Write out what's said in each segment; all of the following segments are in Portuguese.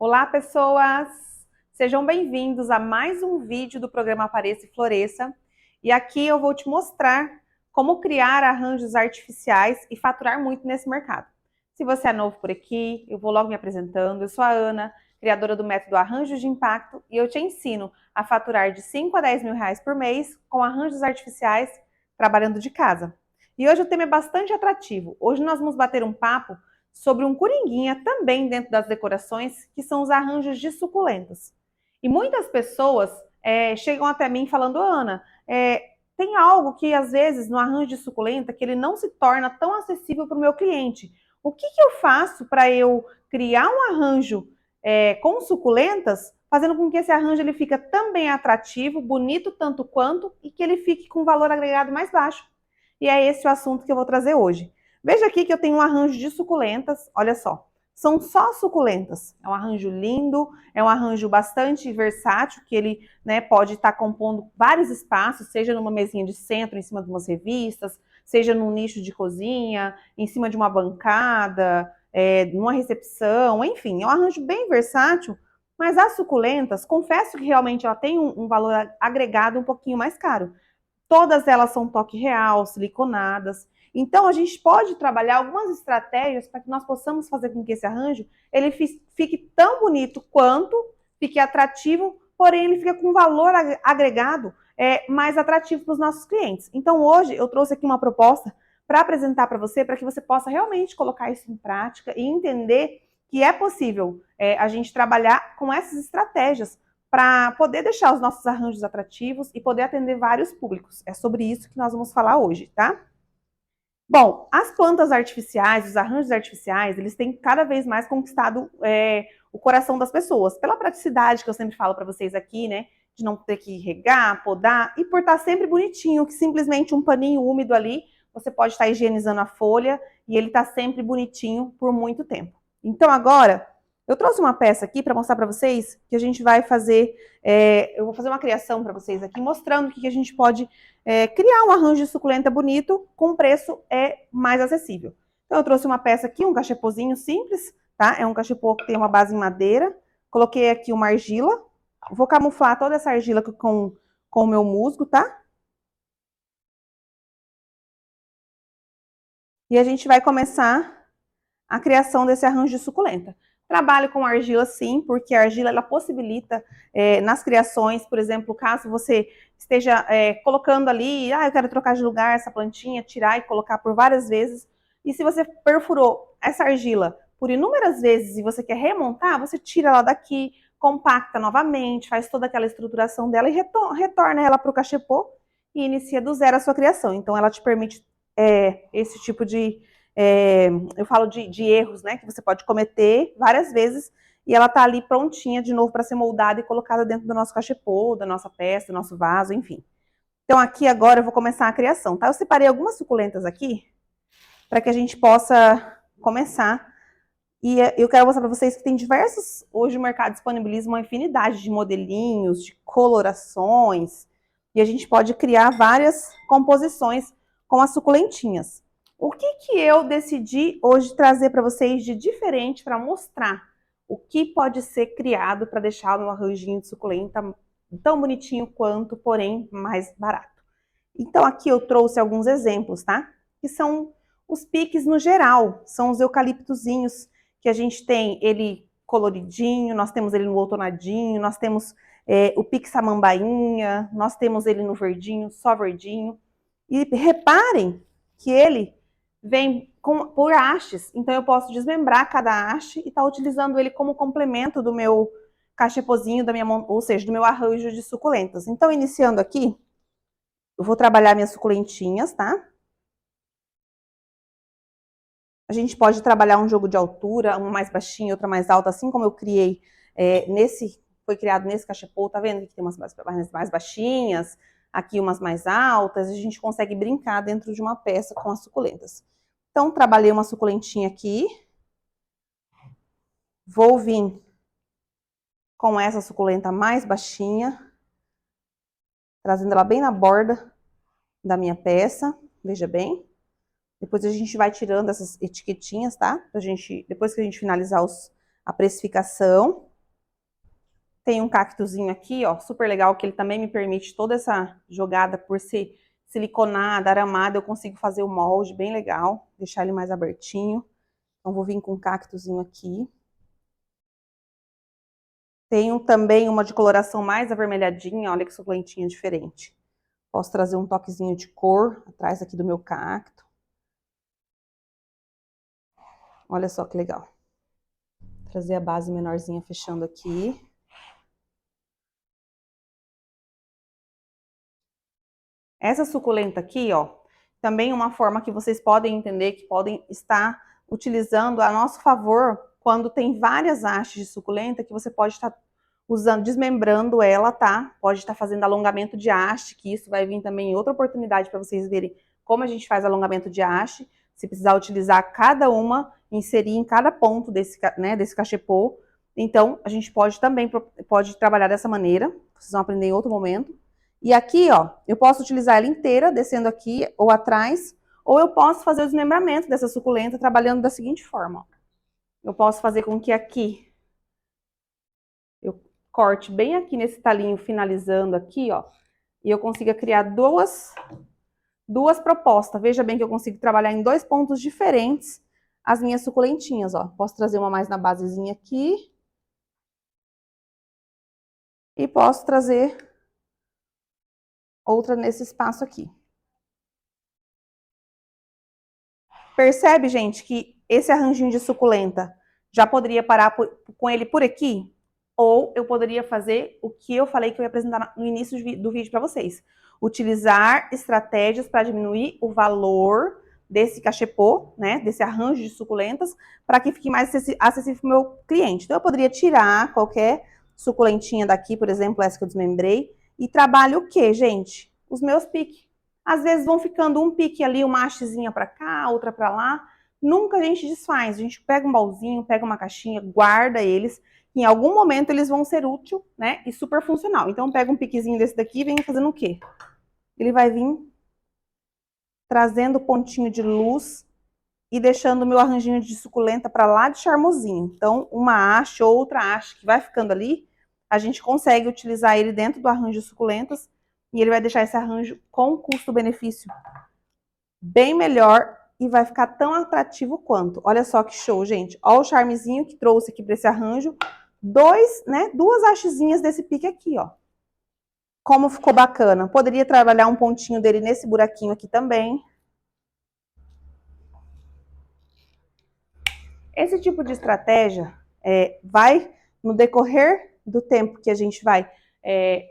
Olá, pessoas! Sejam bem-vindos a mais um vídeo do programa Apareça e Floresça. E aqui eu vou te mostrar como criar arranjos artificiais e faturar muito nesse mercado. Se você é novo por aqui, eu vou logo me apresentando. Eu sou a Ana, criadora do método Arranjos de Impacto, e eu te ensino a faturar de 5 a 10 mil reais por mês com arranjos artificiais trabalhando de casa. E hoje o tema é bastante atrativo. Hoje nós vamos bater um papo sobre um coringuinha também dentro das decorações, que são os arranjos de suculentas. E muitas pessoas chegam até mim falando, Ana, tem algo que às vezes no arranjo de suculenta que ele não se torna tão acessível para o meu cliente. O que eu faço para eu criar um arranjo com suculentas, fazendo com que esse arranjo ele fica também atrativo, bonito tanto quanto, e que ele fique com valor agregado mais baixo? E é esse o assunto que eu vou trazer hoje. Veja aqui que eu tenho um arranjo de suculentas, olha só. São só suculentas. É um arranjo lindo, é um arranjo bastante versátil, que ele pode estar compondo vários espaços, seja numa mesinha de centro, em cima de umas revistas, seja num nicho de cozinha, em cima de uma bancada, numa recepção, enfim, é um arranjo bem versátil, mas as suculentas, confesso que realmente ela tem um valor agregado um pouquinho mais caro. Todas elas são toque real, siliconadas. Então, a gente pode trabalhar algumas estratégias para que nós possamos fazer com que esse arranjo ele fique tão bonito quanto, fique atrativo, porém ele fica com valor agregado mais atrativo para os nossos clientes. Então, hoje eu trouxe aqui uma proposta para apresentar para que você possa realmente colocar isso em prática e entender que é possível a gente trabalhar com essas estratégias para poder deixar os nossos arranjos atrativos e poder atender vários públicos. É sobre isso que nós vamos falar hoje, tá? Bom, as plantas artificiais, os arranjos artificiais, eles têm cada vez mais conquistado o coração das pessoas, pela praticidade que eu sempre falo para vocês aqui, né? De não ter que regar, podar, e por estar sempre bonitinho, que simplesmente um paninho úmido ali, você pode estar higienizando a folha e ele está sempre bonitinho por muito tempo. Então agora, eu trouxe uma peça aqui para mostrar para vocês que a gente vai fazer, eu vou fazer uma criação para vocês aqui, mostrando que a gente pode criar um arranjo de suculenta bonito com preço mais acessível. Então eu trouxe uma peça aqui, um cachepozinho simples, tá? É um cachepô que tem uma base em madeira. Coloquei aqui uma argila. Vou camuflar toda essa argila com o meu musgo, tá? E a gente vai começar a criação desse arranjo de suculenta. Trabalho com argila sim, porque a argila ela possibilita nas criações, por exemplo, caso você esteja colocando ali, eu quero trocar de lugar essa plantinha, tirar e colocar por várias vezes, e se você perfurou essa argila por inúmeras vezes e você quer remontar, você tira ela daqui, compacta novamente, faz toda aquela estruturação dela e retorna ela para o cachepô e inicia do zero a sua criação. Então ela te permite esse tipo de eu falo de erros, né, que você pode cometer várias vezes e ela tá ali prontinha de novo para ser moldada e colocada dentro do nosso cachepô, da nossa peça, do nosso vaso, enfim. Então aqui agora eu vou começar a criação, tá? Eu separei algumas suculentas aqui para que a gente possa começar. E eu quero mostrar para vocês que tem diversos, hoje o mercado disponibiliza uma infinidade de modelinhos, de colorações, e a gente pode criar várias composições com as suculentinhas. O que eu decidi hoje trazer para vocês de diferente para mostrar o que pode ser criado para deixar um arranjinho de suculenta tão bonitinho quanto, porém mais barato. Então aqui eu trouxe alguns exemplos, tá? Que são os piques no geral, são os eucaliptozinhos que a gente tem ele coloridinho, nós temos ele no outonadinho, nós temos o pique samambainha, nós temos ele no verdinho, só verdinho. E reparem que ele vem por hastes, então eu posso desmembrar cada haste e estar utilizando ele como complemento do meu cachepozinho, ou seja, do meu arranjo de suculentas. Então, iniciando aqui, eu vou trabalhar minhas suculentinhas, tá? A gente pode trabalhar um jogo de altura, uma mais baixinha, outra mais alta, assim como eu criei foi criado nesse cachepô, tá vendo? Aqui tem umas mais baixinhas, aqui umas mais altas, a gente consegue brincar dentro de uma peça com as suculentas. Então, trabalhei uma suculentinha aqui. Vou vir com essa suculenta mais baixinha, trazendo ela bem na borda da minha peça, veja bem. Depois a gente vai tirando essas etiquetinhas, tá? Depois que a gente finalizar a precificação. Tem um cactozinho aqui, ó, super legal, que ele também me permite toda essa jogada por ser siliconada, aramada, eu consigo fazer o molde bem legal, deixar ele mais abertinho. Então, vou vir com um cactozinho aqui. Tenho também uma de coloração mais avermelhadinha, olha que suculentinha diferente. Posso trazer um toquezinho de cor atrás aqui do meu cacto. Olha só que legal. Trazer a base menorzinha fechando aqui. Essa suculenta aqui, ó, também é uma forma que vocês podem entender que podem estar utilizando a nosso favor quando tem várias hastes de suculenta que você pode estar usando, desmembrando ela, tá? Pode estar fazendo alongamento de haste, que isso vai vir também em outra oportunidade para vocês verem como a gente faz alongamento de haste. Se precisar utilizar cada uma, inserir em cada ponto desse, né, desse cachepô. Então, a gente pode também trabalhar dessa maneira. Vocês vão aprender em outro momento. E aqui, ó, eu posso utilizar ela inteira, descendo aqui ou atrás, ou eu posso fazer o desmembramento dessa suculenta trabalhando da seguinte forma, ó. Eu posso fazer com que aqui eu corte bem aqui nesse talinho, finalizando aqui, ó, e eu consiga criar duas propostas. Veja bem que eu consigo trabalhar em 2 pontos diferentes as minhas suculentinhas, ó. Posso trazer uma mais na basezinha aqui. E posso trazer outra nesse espaço aqui. Percebe, gente, que esse arranjinho de suculenta já poderia parar com ele por aqui? Ou eu poderia fazer o que eu falei que eu ia apresentar no início do vídeo para vocês. Utilizar estratégias para diminuir o valor desse cachepô, né, desse arranjo de suculentas, para que fique mais acessível para o meu cliente. Então, eu poderia tirar qualquer suculentinha daqui, por exemplo, essa que eu desmembrei, e trabalho o quê, gente? Os meus piques. Às vezes vão ficando um pique ali, uma hastezinha para cá, outra para lá. Nunca a gente desfaz. A gente pega um baúzinho, pega uma caixinha, guarda eles. Em algum momento eles vão ser úteis, né? E super funcional. Então pega um piquezinho desse daqui e vem fazendo o quê? Ele vai vir trazendo pontinho de luz e deixando o meu arranjinho de suculenta para lá de charmosinho. Então, uma haste ou outra haste que vai ficando ali, a gente consegue utilizar ele dentro do arranjo de suculentas e ele vai deixar esse arranjo com custo-benefício bem melhor e vai ficar tão atrativo quanto. Olha só que show, gente. Olha o charmezinho que trouxe aqui para esse arranjo. Duas hastezinhas desse pique aqui, ó. Como ficou bacana. Poderia trabalhar um pontinho dele nesse buraquinho aqui também. Esse tipo de estratégia vai, no decorrer do tempo que a gente vai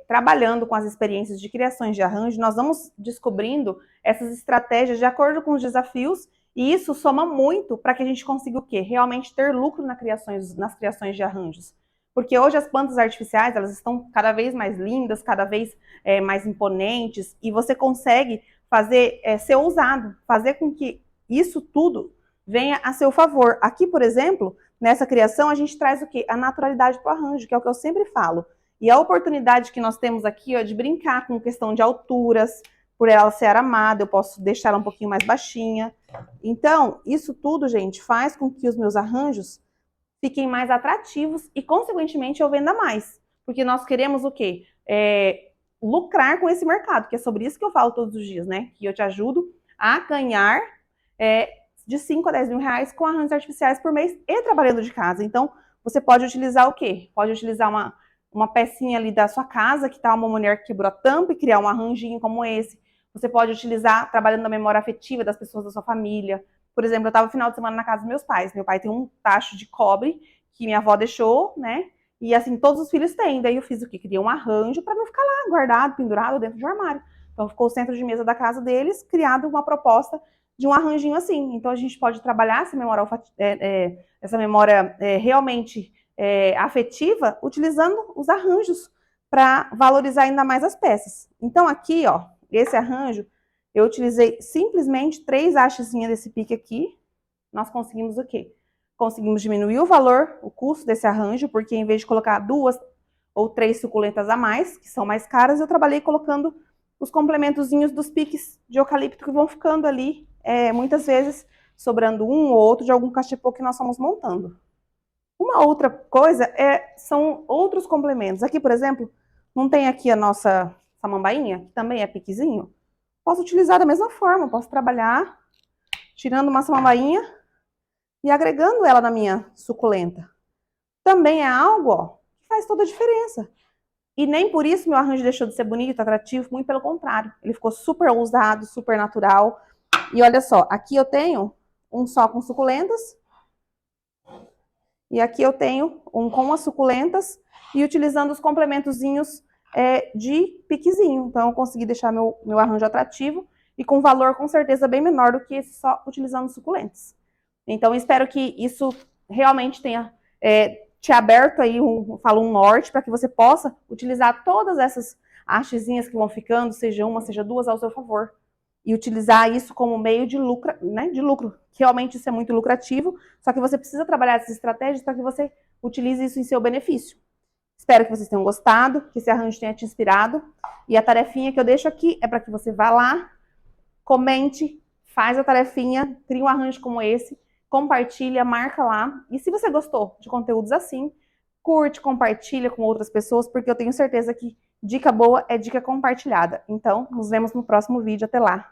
trabalhando com as experiências de criações de arranjo, nós vamos descobrindo essas estratégias de acordo com os desafios, e isso soma muito para que a gente consiga o quê? Realmente ter lucro nas criações de arranjos. Porque hoje as plantas artificiais, elas estão cada vez mais lindas, cada vez mais imponentes, e você consegue fazer, ser ousado, fazer com que isso tudo venha a seu favor. Aqui, por exemplo, nessa criação, a gente traz o quê? A naturalidade para o arranjo, que é o que eu sempre falo. E a oportunidade que nós temos aqui, ó, de brincar com questão de alturas, por ela ser aramada, eu posso deixar ela um pouquinho mais baixinha. Então, isso tudo, gente, faz com que os meus arranjos fiquem mais atrativos e, consequentemente, eu venda mais. Porque nós queremos o quê? Lucrar com esse mercado, que é sobre isso que eu falo todos os dias, né? Que eu te ajudo a ganhar de 5 a 10 mil reais com arranjos artificiais por mês e trabalhando de casa. Então, você pode utilizar o quê? Pode utilizar uma pecinha ali da sua casa, que tá uma mulher que quebrou a tampa e criar um arranjinho como esse. Você pode utilizar trabalhando na memória afetiva das pessoas da sua família. Por exemplo, eu estava no final de semana na casa dos meus pais. Meu pai tem um tacho de cobre que minha avó deixou, né? E assim, todos os filhos têm. Daí eu fiz o quê? Criei um arranjo para não ficar lá guardado, pendurado dentro de um armário. Então ficou o centro de mesa da casa deles, criado uma proposta de um arranjinho assim. Então a gente pode trabalhar essa memória realmente afetiva utilizando os arranjos para valorizar ainda mais as peças. Então aqui, ó, esse arranjo, eu utilizei simplesmente 3 hastezinhas desse pique aqui. Nós conseguimos o quê? Conseguimos diminuir o valor, o custo desse arranjo, porque em vez de colocar 2 ou 3 suculentas a mais, que são mais caras, eu trabalhei colocando os complementozinhos dos piques de eucalipto que vão ficando ali, muitas vezes sobrando um ou outro de algum cachepô que nós estamos montando. Uma outra coisa são outros complementos. Aqui, por exemplo, não tem aqui a nossa samambainha, que também é piquezinho? Posso utilizar da mesma forma, posso trabalhar tirando uma samambainha e agregando ela na minha suculenta. Também é algo, ó, que faz toda a diferença. E nem por isso meu arranjo deixou de ser bonito, atrativo, muito pelo contrário. Ele ficou super ousado, super natural. E olha só, aqui eu tenho um só com suculentas. E aqui eu tenho um com as suculentas e utilizando os complementozinhos de piquezinho. Então eu consegui deixar meu arranjo atrativo e com valor com certeza bem menor do que esse só utilizando suculentas. Então espero que isso realmente tenha te aberto aí um norte para que você possa utilizar todas essas hastezinhas que vão ficando, seja uma, seja duas, ao seu favor. E utilizar isso como meio de lucro, né? De lucro. Realmente isso é muito lucrativo, só que você precisa trabalhar essas estratégias para que você utilize isso em seu benefício. Espero que vocês tenham gostado, que esse arranjo tenha te inspirado. E a tarefinha que eu deixo aqui é para que você vá lá, comente, faz a tarefinha, crie um arranjo como esse, compartilha, marca lá. E se você gostou de conteúdos assim, curte, compartilha com outras pessoas, porque eu tenho certeza que dica boa é dica compartilhada. Então, nos vemos no próximo vídeo. Até lá!